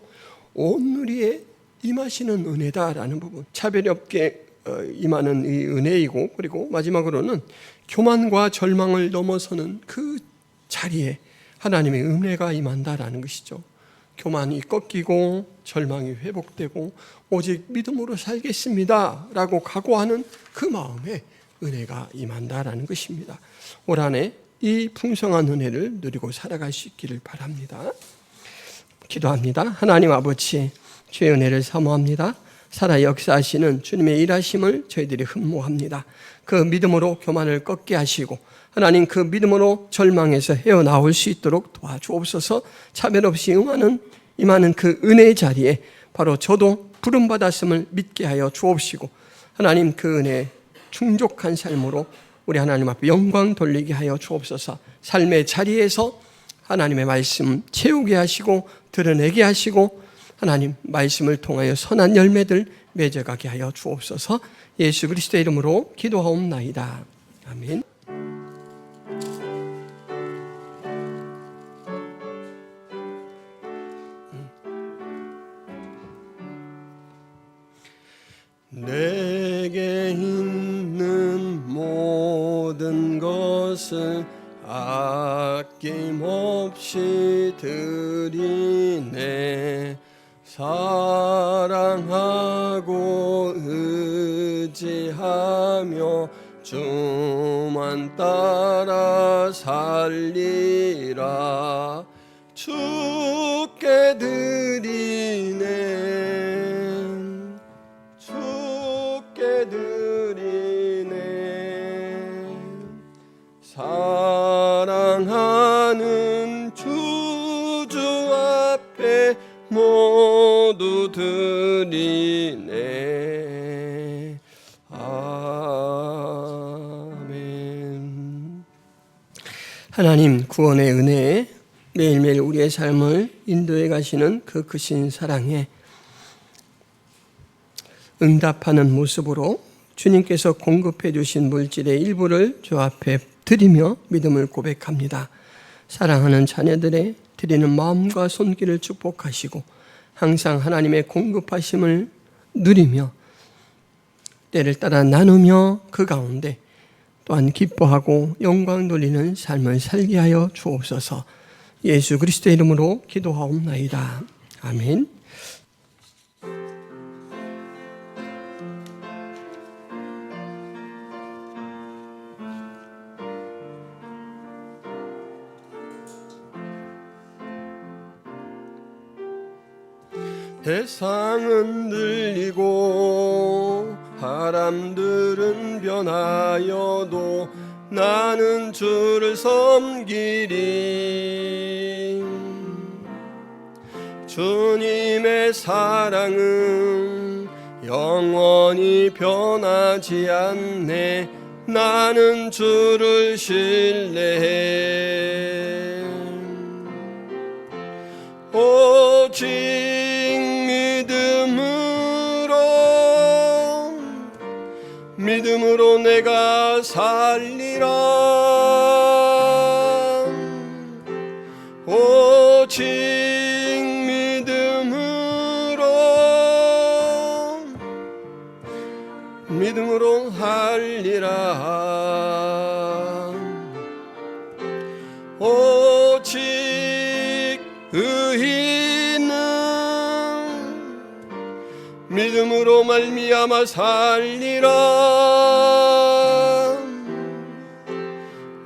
온 누리에 임하시는 은혜다라는 부분, 차별이 없게 임하는 이 은혜이고, 그리고 마지막으로는 교만과 절망을 넘어서는 그 자리에 하나님의 은혜가 임한다라는 것이죠. 교만이 꺾이고 절망이 회복되고 오직 믿음으로 살겠습니다 라고 각오하는 그 마음에 은혜가 임한다라는 것입니다. 올 한 해 이 풍성한 은혜를 누리고 살아갈 수 있기를 바랍니다. 기도합니다. 하나님 아버지, 주의 은혜를 사모합니다. 살아 역사하시는 주님의 일하심을 저희들이 흠모합니다. 그 믿음으로 교만을 꺾게 하시고 하나님, 그 믿음으로 절망에서 헤어나올 수 있도록 도와주옵소서. 차별 없이 임하는 그 은혜의 자리에 바로 저도 부름받았음을 믿게 하여 주옵시고, 하나님 그 은혜 충족한 삶으로 우리 하나님 앞에 영광 돌리게 하여 주옵소서. 삶의 자리에서 하나님의 말씀 채우게 하시고 드러내게 하시고 하나님 말씀을 통하여 선한 열매들 맺어가게 하여 주옵소서. 예수 그리스도의 이름으로 기도하옵나이다. 아멘. 내게 있는 모든 것을 아낌없이 드리네. 사랑하고 의지하며 주만 따라 살리라. 주께 드리네, 주께 드리네. 사랑하는 주 앞에 모두 드리네. 아멘. 하나님 구원의 은혜에 매일매일 우리의 삶을 인도해 가시는 그 크신 사랑에 응답하는 모습으로 주님께서 공급해 주신 물질의 일부를 주 앞에 드리며 믿음을 고백합니다. 사랑하는 자녀들의 드리는 마음과 손길을 축복하시고 항상 하나님의 공급하심을 누리며 때를 따라 나누며 그 가운데 또한 기뻐하고 영광 돌리는 삶을 살게 하여 주옵소서. 예수 그리스도의 이름으로 기도하옵나이다. 아멘. 세상은 들리고 바람들은 변하여도 나는 주를 섬기리. 주님의 사랑은 영원히 변하지 않네. 나는 주를 신뢰해. 오직 믿음으로 내가 살리라. 오직 믿음으로 할리라. 오직 의인은 믿음으로 말미암아 살리라.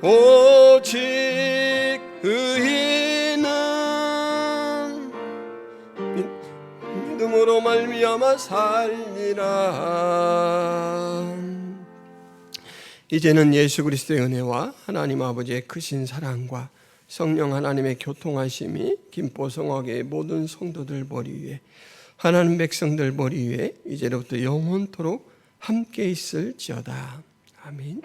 오직 의인은 믿음으로 말미암아 살리라. 이제는 예수 그리스도의 은혜와 하나님 아버지의 크신 사랑과 성령 하나님의 교통하심이 김포성화교의 모든 성도들 머리 위에 하나님 백성들 머리 위에 이제로부터 영원토록 함께 있을지어다. 아멘.